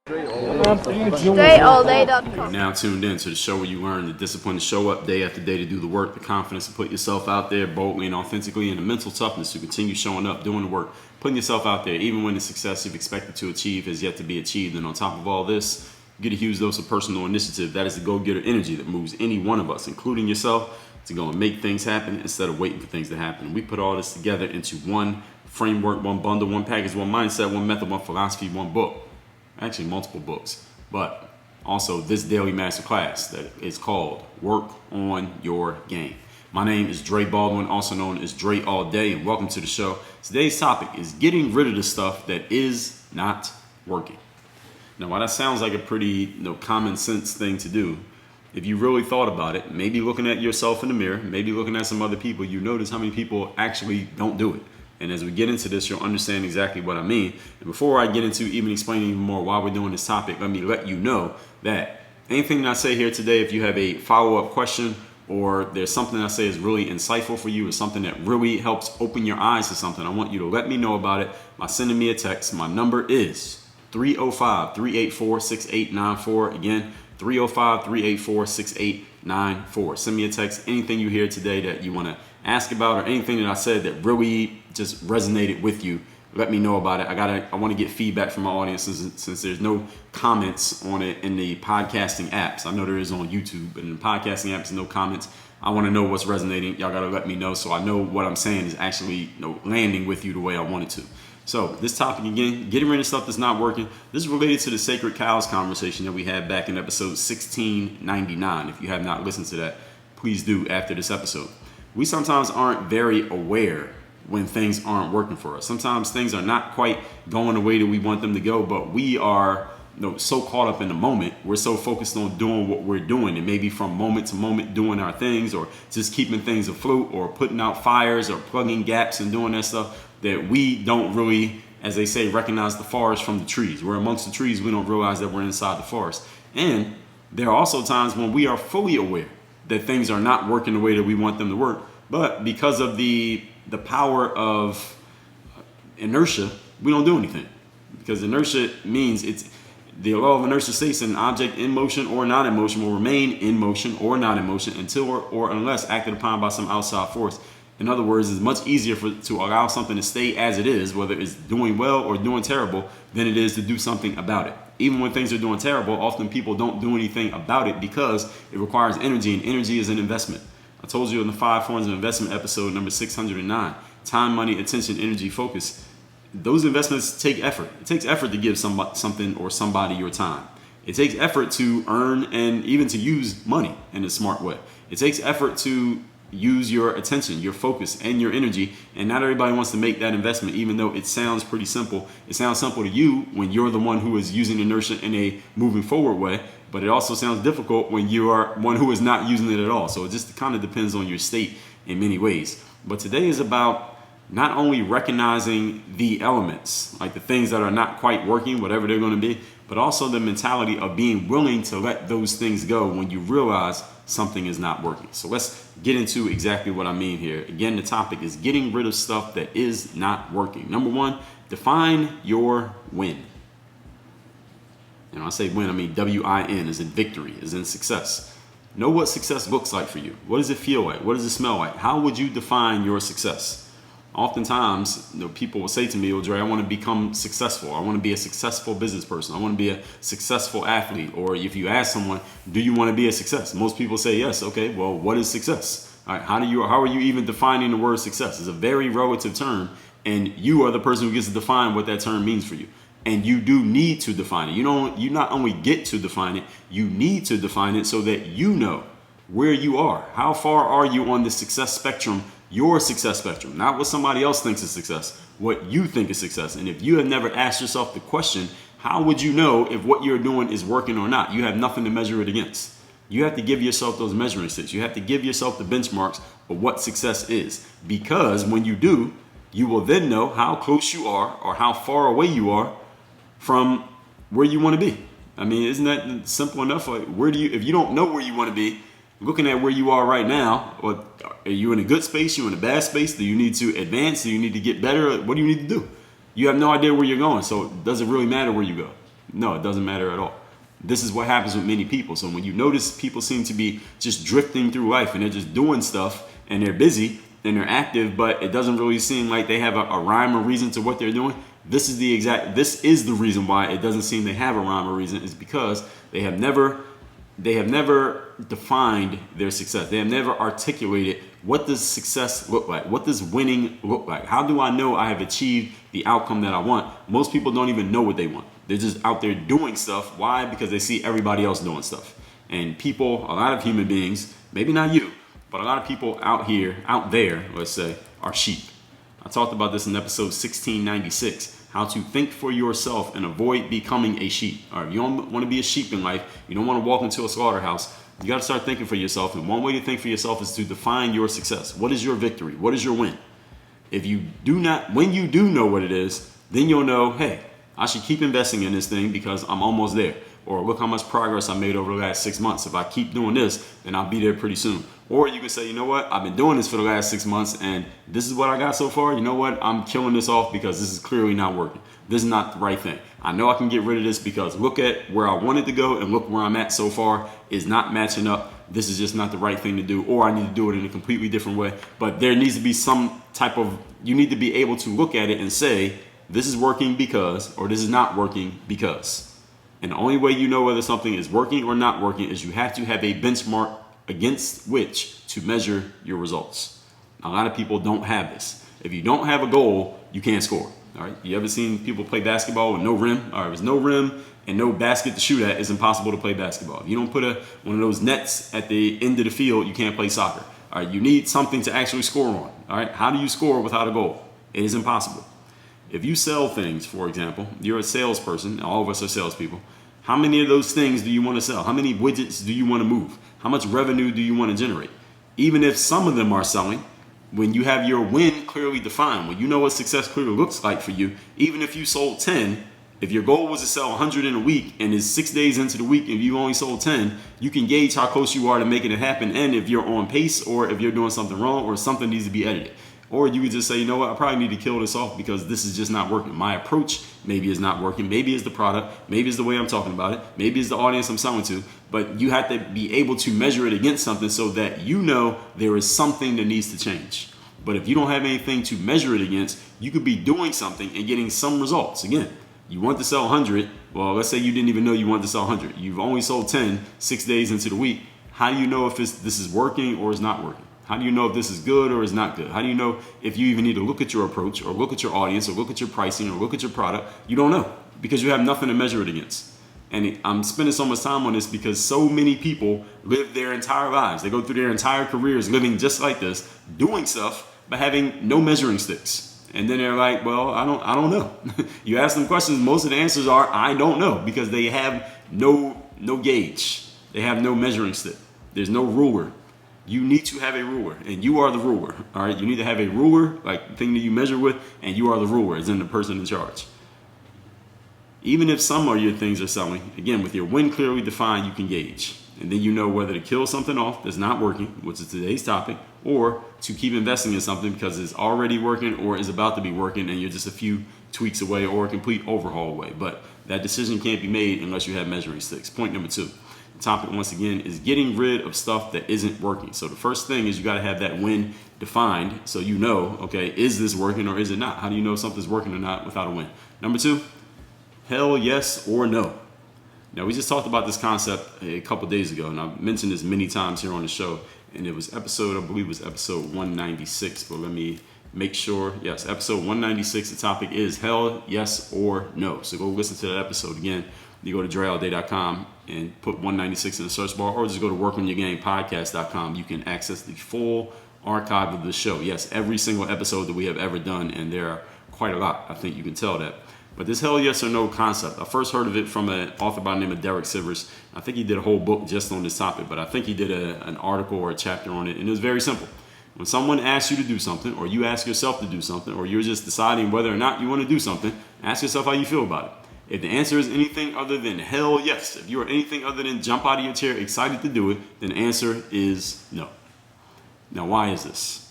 DreAllDay.com. You're now tuned in to the show where you learn the discipline to show up day after day to do the work, the confidence to put yourself out there boldly and authentically, and the mental toughness to continue showing up, doing the work, putting yourself out there, even when the success you've expected to achieve has yet to be achieved. And on top of all this, you get a huge dose of personal initiative. That is the go-getter energy that moves any one of us, including yourself, to go and make things happen instead of waiting for things to happen. We put all this together into one framework, one bundle, one package, one mindset, one method, one philosophy, one book. Actually, multiple books, but also this daily masterclass that is called Work on Your Game. My name is Dre Baldwin, also known as Dre All Day, and welcome to the show. Today's topic is getting rid of the stuff that is not working. Now, while that sounds like a pretty common sense thing to do, if you really thought about it, maybe looking at yourself in the mirror, maybe looking at some other people, you notice how many people actually don't do it. And as we get into this, you'll understand exactly what I mean. And before I get into even explaining even more why we're doing this topic, let me let you know that anything that I say here today, if you have a follow-up question or there's something I say is really insightful for you or something that really helps open your eyes to something, I want you to let me know about it by sending me a text. My number is 305-384-6894. Again, 305-384-6894. Send me a text, anything you hear today that you want to ask about or anything that I said that really just resonated with you. Let me know about it. I want to get feedback from my audience since there's no comments on it in the podcasting apps. I know there is on YouTube, but in the podcasting apps, no comments. I want to know what's resonating. Y'all got to let me know so I know what I'm saying is actually landing with you the way I want it to. So this topic again, getting rid of stuff that's not working. This is related to the sacred cows conversation that we had back in episode 1699. If you have not listened to that, please do after this episode. We sometimes aren't very aware when things aren't working for us. Sometimes things are not quite going the way that we want them to go, but we are so caught up in the moment. We're so focused on doing what we're doing, and maybe from moment to moment doing our things or just keeping things afloat or putting out fires or plugging gaps and doing that stuff that we don't really, as they say, recognize the forest from the trees. We're amongst the trees. We don't realize that we're inside the forest. And there are also times when we are fully aware that things are not working the way that we want them to work, but because of the power of inertia, we don't do anything. Because inertia means it's the law of inertia states an object in motion or not in motion will remain in motion or not in motion until or unless acted upon by some outside force. In other words, it's much easier to allow something to stay as it is, whether it's doing well or doing terrible, than it is to do something about it. Even when things are doing terrible, often people don't do anything about it because it requires energy, and energy is an investment. I told you in the 5 forms of investment episode number 609, time, money, attention, energy, focus. Those investments take effort. It takes effort to give something or somebody your time. It takes effort to earn and even to use money in a smart way. It takes effort to use your attention, your focus, and your energy. And not everybody wants to make that investment, even though it sounds pretty simple. It sounds simple to you when you're the one who is using inertia in a moving forward way, but it also sounds difficult when you are one who is not using it at all. So it just kind of depends on your state in many ways. But today is about not only recognizing the elements, like the things that are not quite working, whatever they're going to be, but also the mentality of being willing to let those things go when you realize something is not working. So let's get into exactly what I mean here. Again, the topic is getting rid of stuff that is not working. Number one, define your win. And when I say win, I mean W-I-N, as in victory, as in success. Know what success looks like for you. What does it feel like? What does it smell like? How would you define your success? Oftentimes, people will say to me, Dre, I want to become successful. I want to be a successful business person. I want to be a successful athlete. Or if you ask someone, do you want to be a success? Most people say yes. Okay, well, what is success? All right, how are you even defining the word success? It's a very relative term, and you are the person who gets to define what that term means for you. And you do need to define it. You not only get to define it, you need to define it so that you know where you are. How far are you on the success spectrum? Your success spectrum, not what somebody else thinks is success, what you think is success. And if you have never asked yourself the question, how would you know if what you're doing is working or not? You have nothing to measure it against. You have to give yourself those measuring sticks. You have to give yourself the benchmarks of what success is. Because when you do, you will then know how close you are or how far away you are from where you want to be. I mean, isn't that simple enough? Like, if you don't know where you want to be, looking at where you are right now, or are you in a good space? You in a bad space? Do you need to advance? Do you need to get better? What do you need to do? You have no idea where you're going, so does it really matter where you go? No, it doesn't matter at all. This is what happens with many people. So when you notice people seem to be just drifting through life and they're just doing stuff and they're busy and they're active, but it doesn't really seem like they have a rhyme or reason to what they're doing. This is the reason why it doesn't seem they have a rhyme or reason, is because they have never defined their success. They have never articulated, what does success look like? What does winning look like? How do I know I have achieved the outcome that I want? Most people don't even know what they want. They're just out there doing stuff. Why? Because they see everybody else doing stuff. And people, a lot of human beings, maybe not you, but a lot of people out there, let's say, are sheep. I talked about this in episode 1696, how to think for yourself and avoid becoming a sheep. All right, if you don't want to be a sheep in life, you don't want to walk into a slaughterhouse, you got to start thinking for yourself. And one way to think for yourself is to define your success. What is your victory? What is your win? If you do not, when you do know what it is, then you'll know, hey, I should keep investing in this thing because I'm almost there. Or look how much progress I made over the last 6 months. If I keep doing this, then I'll be there pretty soon. Or you can say, you know what, I've been doing this for the last 6 months and this is what I got so far. You know what, I'm killing this off because this is clearly not working. This is not the right thing. I know I can get rid of this because look at where I wanted to go and look where I'm at so far is not matching up. This is just not the right thing to do, or I need to do it in a completely different way. But there needs to be some type of, you need to be able to look at it and say, this is working because, or this is not working because. And the only way you know whether something is working or not working is you have to have a benchmark against which to measure your results. A lot of people don't have this. If you don't have a goal, you can't score. All right. You ever seen people play basketball with no rim? All right. If there's no rim and no basket to shoot at, it's impossible to play basketball. If you don't put one of those nets at the end of the field, you can't play soccer. All right. You need something to actually score on. All right. How do you score without a goal? It is impossible. If you sell things, for example, you're a salesperson. All of us are salespeople. How many of those things do you want to sell? How many widgets do you want to move? How much revenue do you want to generate? Even if some of them are selling, when you have your win clearly defined, when you know what success clearly looks like for you, even if you sold 10, if your goal was to sell 100 in a week and it's 6 days into the week and you only sold 10, you can gauge how close you are to making it happen and if you're on pace or if you're doing something wrong or something needs to be edited. Or you could just say, you know what, I probably need to kill this off because this is just not working. My approach maybe is not working. Maybe it's the product. Maybe it's the way I'm talking about it. Maybe it's the audience I'm selling to. But you have to be able to measure it against something so that you know there is something that needs to change. But if you don't have anything to measure it against, you could be doing something and getting some results. Again, you want to sell 100. Well, let's say you didn't even know you wanted to sell 100. You've only sold 10 6 days into the week. How do you know if this is working or is not working? How do you know if this is good or is not good? How do you know if you even need to look at your approach or look at your audience or look at your pricing or look at your product? You don't know because you have nothing to measure it against. And I'm spending so much time on this because so many people live their entire lives. They go through their entire careers living just like this, doing stuff, but having no measuring sticks. And then they're like, well, I don't know. You ask them questions, most of the answers are, I don't know, because they have no gauge. They have no measuring stick. There's no ruler. You need to have a ruler, and you are the ruler. All right, you need to have a ruler, like the thing that you measure with, and you are the ruler, as in the person in charge. Even if some of your things are selling, again, with your win clearly defined, you can gauge, and then you know whether to kill something off that's not working, which is today's topic, or to keep investing in something because it's already working or is about to be working, and you're just a few tweaks away or a complete overhaul away. But that decision can't be made unless you have measuring sticks. Point number 2. Topic once again is getting rid of stuff that isn't working. So the first thing is you got to have that win defined so you know, okay, is this working or is it not? How do you know something's working or not without a win? Number 2, hell yes or no. Now we just talked about this concept a couple days ago and I've mentioned this many times here on the show, and it was episode 196, but let me make sure. Yes, episode 196, the topic is hell yes or no. So go listen to that episode again. You go to dreallday.com and put 196 in the search bar, or just go to workonyourgamepodcast.com. You can access the full archive of the show. Yes, every single episode that we have ever done, and there are quite a lot. I think you can tell that. But this hell yes or no concept, I first heard of it from an author by the name of Derek Sivers. I think he did a whole book just on this topic, but I think he did an article or a chapter on it, and it was very simple. When someone asks you to do something, or you ask yourself to do something, or you're just deciding whether or not you want to do something, ask yourself how you feel about it. If the answer is anything other than hell yes, if you are anything other than jump out of your chair excited to do it, then the answer is no. Now, why is this?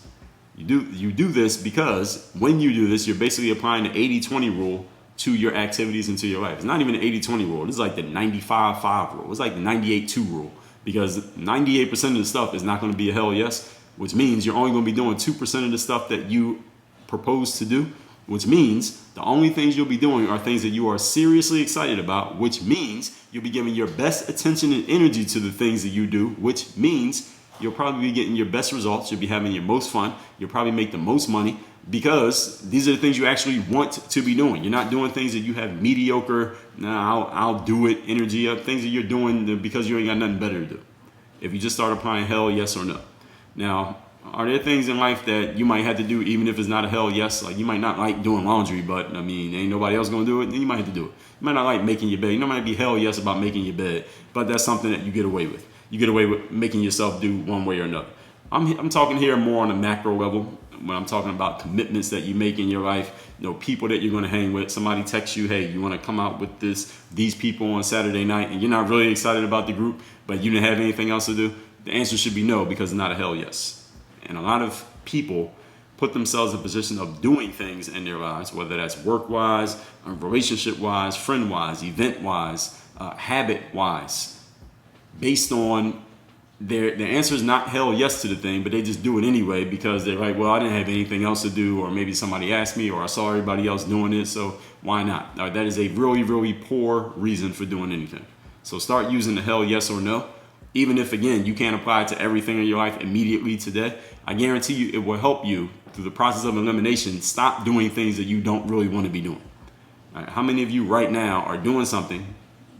You do this because when you do this, you're basically applying the 80-20 rule to your activities and to your life. It's not even the 80-20 rule. It's like the 95-5 rule. It's like the 98-2 rule, because 98% of the stuff is not going to be a hell yes, which means you're only going to be doing 2% of the stuff that you propose to do, which means the only things you'll be doing are things that you are seriously excited about, which means you'll be giving your best attention and energy to the things that you do, which means you'll probably be getting your best results. You'll be having your most fun. You'll probably make the most money, because these are the things you actually want to be doing. You're not doing things that you have mediocre, I'll do it energy of, things that you're doing because you ain't got nothing better to do. If you just start applying hell yes or no. Now, are there things in life that you might have to do even if it's not a hell yes? Like, you might not like doing laundry, but I mean, ain't nobody else gonna do it, then you might have to do it. You might not like making your bed. You might be hell yes about making your bed, but that's something that you get away with. You get away with making yourself do one way or another. I'm talking here more on a macro level when I'm talking about commitments that you make in your life, people that you're going to hang with. Somebody texts you, hey, you want to come out with these people on Saturday night, and you're not really excited about the group, but you didn't have anything else to do. The answer should be no, because it's not a hell yes. And a lot of people put themselves in a position of doing things in their lives, whether that's work-wise, relationship-wise, friend-wise, event-wise, habit-wise, based on their answer is not hell yes to the thing, but they just do it anyway because they're like, well, I didn't have anything else to do, or maybe somebody asked me, or I saw everybody else doing it, so why not? Now, that is a really, really poor reason for doing anything. So start using the hell yes or no. Even if, again, you can't apply it to everything in your life immediately today, I guarantee you it will help you through the process of elimination stop doing things that you don't really want to be doing. All right, how many of you right now are doing something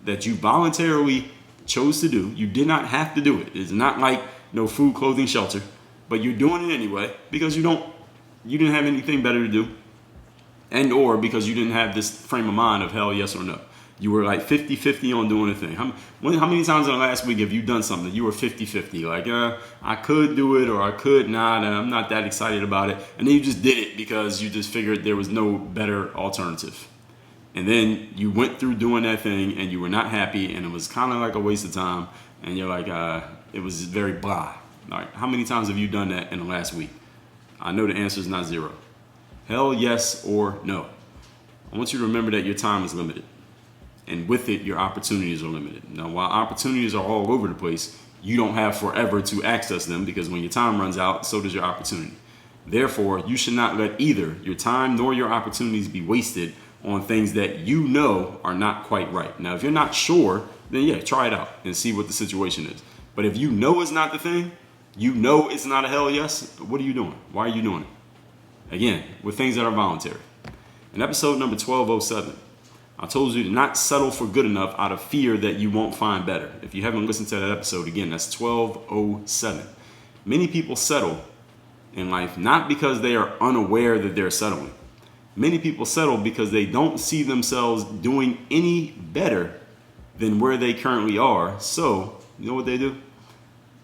that you voluntarily chose to do? You did not have to do it. It's not like no food, clothing, shelter, but you're doing it anyway because you didn't have anything better to do, and or because you didn't have this frame of mind of hell yes or no. You were like 50-50 on doing a thing. How many times in the last week have you done something that you were 50-50? Like, I could do it or I could not, and I'm not that excited about it. And then you just did it because you just figured there was no better alternative. And then you went through doing that thing and you were not happy, and it was kind of like a waste of time. And you're like, it was very blah. All right, how many times have you done that in the last week? I know the answer is not zero. Hell yes or no. I want you to remember that your time is limited. And with it, your opportunities are limited. Now, while opportunities are all over the place, you don't have forever to access them, because when your time runs out, so does your opportunity. Therefore, you should not let either your time nor your opportunities be wasted on things that you know are not quite right. Now, if you're not sure, then yeah, try it out and see what the situation is. But if you know it's not the thing, you know it's not a hell yes, what are you doing? Why are you doing it? Again, with things that are voluntary. In episode number 1207, I told you to not settle for good enough out of fear that you won't find better. If you haven't listened to that episode, again, that's 1207. Many people settle in life not because they are unaware that they're settling. Many people settle because they don't see themselves doing any better than where they currently are. So, you know what they do?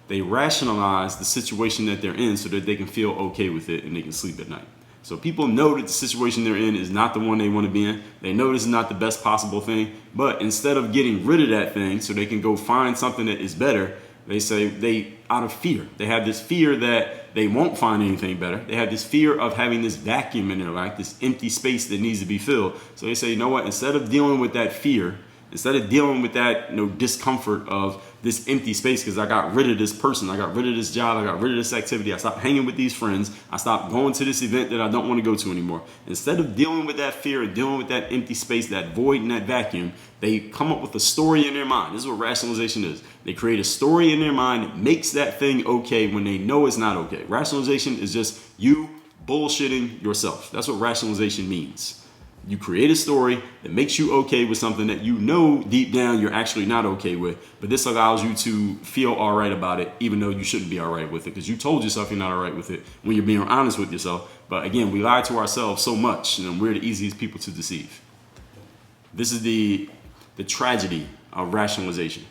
They rationalize the situation that they're in so that they can feel okay with it and they can sleep at night. So people know that the situation they're in is not the one they want to be in. They know this is not the best possible thing. But instead of getting rid of that thing so they can go find something that is better, they say out of fear. They have this fear that they won't find anything better. They have this fear of having this vacuum in their life, this empty space that needs to be filled. So they say, you know what, instead of dealing with that fear, instead of dealing with that discomfort of this empty space because I got rid of this person, I got rid of this job, I got rid of this activity, I stopped hanging with these friends, I stopped going to this event that I don't want to go to anymore. Instead of dealing with that fear and dealing with that empty space, that void and that vacuum, they come up with a story in their mind. This is what rationalization is. They create a story in their mind that makes that thing okay when they know it's not okay. Rationalization is just you bullshitting yourself. That's what rationalization means. You create a story that makes you okay with something that you know deep down you're actually not okay with, but this allows you to feel all right about it, even though you shouldn't be all right with it, because you told yourself you're not all right with it when you're being honest with yourself. But again, we lie to ourselves so much, and we're the easiest people to deceive. This is the tragedy of rationalization.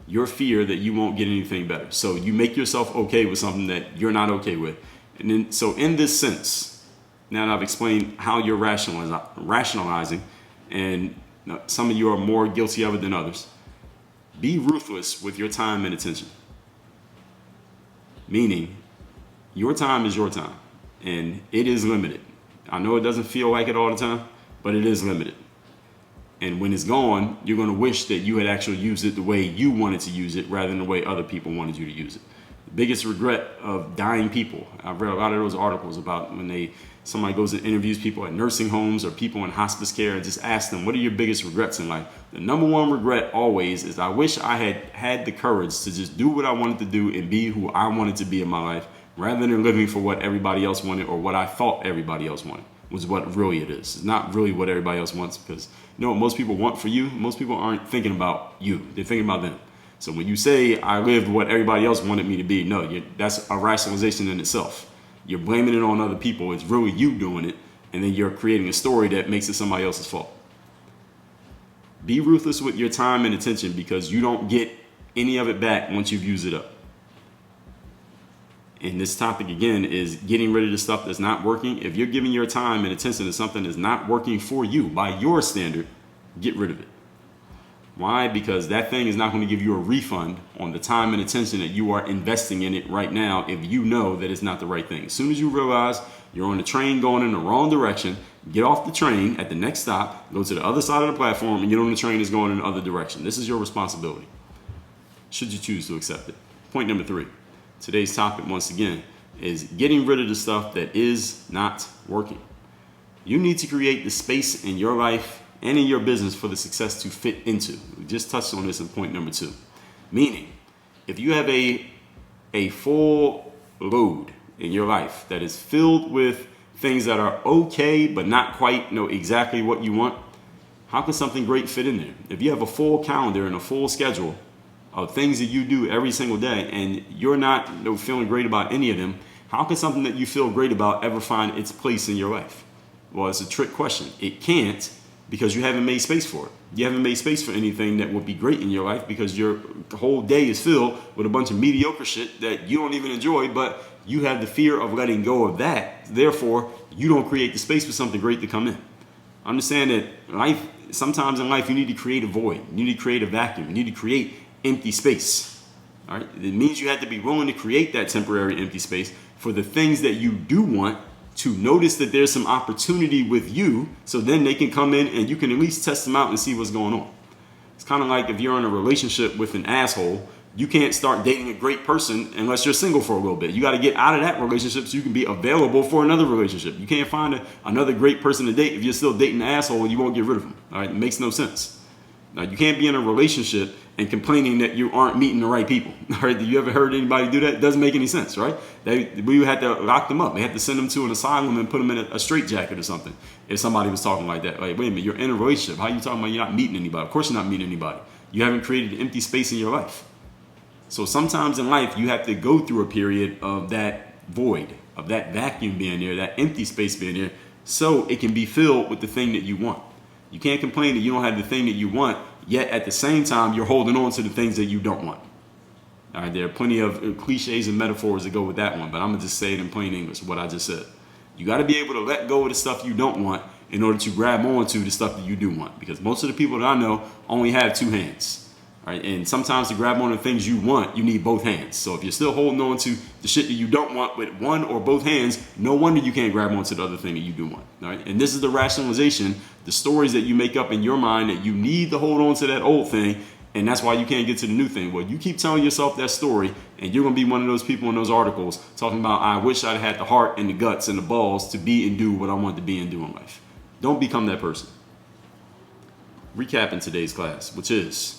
Your fear that you won't get anything better. So you make yourself okay with something that you're not okay with. And then, so in this sense, now that I've explained how you're rationalizing, and some of you are more guilty of it than others, be ruthless with your time and attention. Meaning, your time is your time, and it is limited. I know it doesn't feel like it all the time, but it is limited. And when it's gone, you're going to wish that you had actually used it the way you wanted to use it rather than the way other people wanted you to use it. The biggest regret of dying people, I've read a lot of those articles about when somebody goes and interviews people at nursing homes or people in hospice care and just ask them, what are your biggest regrets in life? The number one regret always is, I wish I had had the courage to just do what I wanted to do and be who I wanted to be in my life, rather than living for what everybody else wanted or what I thought everybody else wanted, was what really it is. It's not really what everybody else wants, because you know what most people want for you? Most people aren't thinking about you. They're thinking about them. So when you say, I lived what everybody else wanted me to be, no, that's a rationalization in itself. You're blaming it on other people. It's really you doing it, and then you're creating a story that makes it somebody else's fault. Be ruthless with your time and attention, because you don't get any of it back once you've used it up. And this topic again is getting rid of the stuff that's not working. If you're giving your time and attention to something that's not working for you by your standard, get rid of it. Why? Because that thing is not going to give you a refund on the time and attention that you are investing in it right now if you know that it's not the right thing. As soon as you realize you're on the train going in the wrong direction, get off the train at the next stop, go to the other side of the platform, and get on the train that's going in the other direction. This is your responsibility, should you choose to accept it. Point number 3. Today's topic, once again, is getting rid of the stuff that is not working. You need to create the space in your life and in your business for the success to fit into. We just touched on this in point number 2. Meaning, if you have a full load in your life that is filled with things that are okay but not quite exactly what you want, how can something great fit in there? If you have a full calendar and a full schedule of things that you do every single day and you're not feeling great about any of them, how can something that you feel great about ever find its place in your life? Well, it's a trick question. It can't, because you haven't made space for it. You haven't made space for anything that would be great in your life, because your whole day is filled with a bunch of mediocre shit that you don't even enjoy, but you have the fear of letting go of that. Therefore, you don't create the space for something great to come in. Understand that sometimes in life, you need to create a void. You need to create a vacuum. You need to create empty space. All right? It means you have to be willing to create that temporary empty space for the things that you do want, to notice that there's some opportunity with you, so then they can come in and you can at least test them out and see what's going on. It's kind of like if you're in a relationship with an asshole, you can't start dating a great person unless you're single for a little bit. You got to get out of that relationship so you can be available for another relationship. You can't find another great person to date if you're still dating an asshole and you won't get rid of him. All right, it makes no sense. Now, you can't be in a relationship and complaining that you aren't meeting the right people. All right, you ever heard anybody do that? It doesn't make any sense, right? We had to lock them up. They had to send them to an asylum and put them in a straitjacket or something if somebody was talking like that. Like, wait a minute, you're in a relationship. How are you talking about you're not meeting anybody? Of course you're not meeting anybody. You haven't created an empty space in your life. So sometimes in life, you have to go through a period of that void, of that vacuum being there, that empty space being there, so it can be filled with the thing that you want. You can't complain that you don't have the thing that you want, yet at the same time, you're holding on to the things that you don't want. All right, there are plenty of cliches and metaphors that go with that one, but I'm going to just say it in plain English, what I just said. You got to be able to let go of the stuff you don't want in order to grab onto the stuff that you do want, because most of the people that I know only have 2 hands. All right, and sometimes to grab on the things you want, you need both hands. So if you're still holding on to the shit that you don't want with one or both hands, no wonder you can't grab onto the other thing that you do want. All right, and this is the rationalization, the stories that you make up in your mind that you need to hold on to that old thing, and that's why you can't get to the new thing. Well, you keep telling yourself that story, and you're going to be one of those people in those articles talking about, I wish I'd had the heart and the guts and the balls to be and do what I want to be and do in life. Don't become that person. Recapping today's class, which is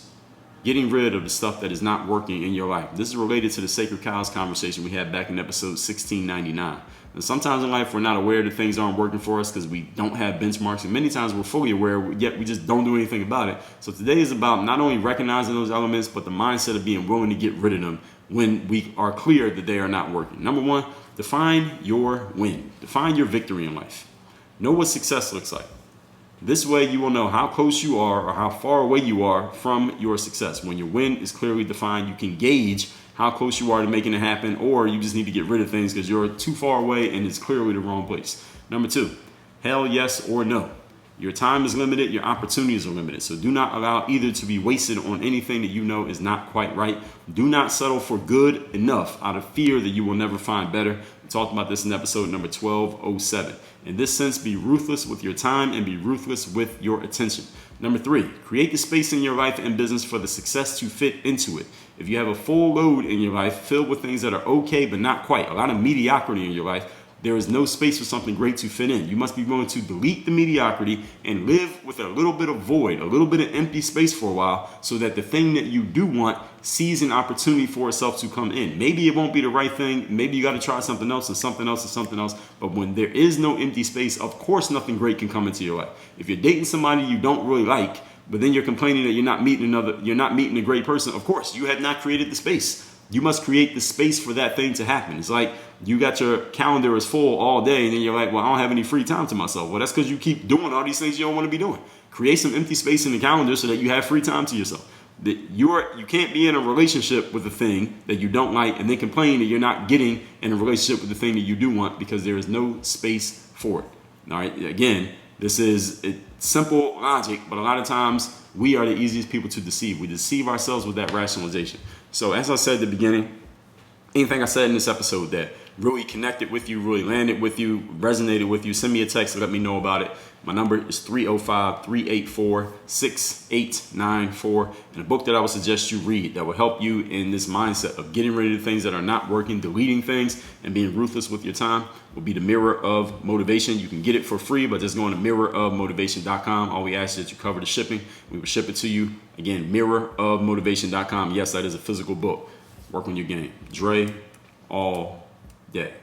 getting rid of the stuff that is not working in your life. This is related to the sacred cows conversation we had back in episode 1699. And sometimes in life, we're not aware that things aren't working for us because we don't have benchmarks. And many times we're fully aware, yet we just don't do anything about it. So today is about not only recognizing those elements, but the mindset of being willing to get rid of them when we are clear that they are not working. Number 1, define your win. Define your victory in life. Know what success looks like. This way you will know how close you are or how far away you are from your success. When your win is clearly defined, you can gauge how close you are to making it happen, or you just need to get rid of things because you're too far away and it's clearly the wrong place. Number 2, hell yes or no. Your time is limited, your opportunities are limited. So do not allow either to be wasted on anything that you know is not quite right. Do not settle for good enough out of fear that you will never find better. We talked about this in episode number 1207. In this sense, be ruthless with your time and be ruthless with your attention. Number 3, create the space in your life and business for the success to fit into it. If you have a full load in your life filled with things that are okay but not quite, a lot of mediocrity in your life, there is no space for something great to fit in. You must be willing to delete the mediocrity and live with a little bit of void, a little bit of empty space for a while, so that the thing that you do want sees an opportunity for itself to come in. Maybe it won't be the right thing. Maybe you got to try something else and something else and something else. But when there is no empty space, of course nothing great can come into your life. If you're dating somebody you don't really like, but then you're complaining that you're not meeting a great person, of course you have not created the space. You must create the space for that thing to happen. It's like you got your calendar is full all day and then you're like, well, I don't have any free time to myself. Well, that's because you keep doing all these things you don't want to be doing. Create some empty space in the calendar so that you have free time to yourself. That you can't be in a relationship with a thing that you don't like and then complain that you're not getting in a relationship with the thing that you do want because there is no space for it. All right. Again, this is simple logic, but a lot of times we are the easiest people to deceive. We deceive ourselves with that rationalization. So as I said at the beginning, anything I said in this episode that really connected with you, really landed with you, resonated with you, send me a text and let me know about it. My number is 305-384-6894. And a book that I would suggest you read that will help you in this mindset of getting rid of things that are not working, deleting things, and being ruthless with your time will be The Mirror of Motivation. You can get it for free by just going to mirrorofmotivation.com. All we ask is that you cover the shipping. We will ship it to you. Again, mirrorofmotivation.com. Yes, that is a physical book. Work on your game. Dre all day.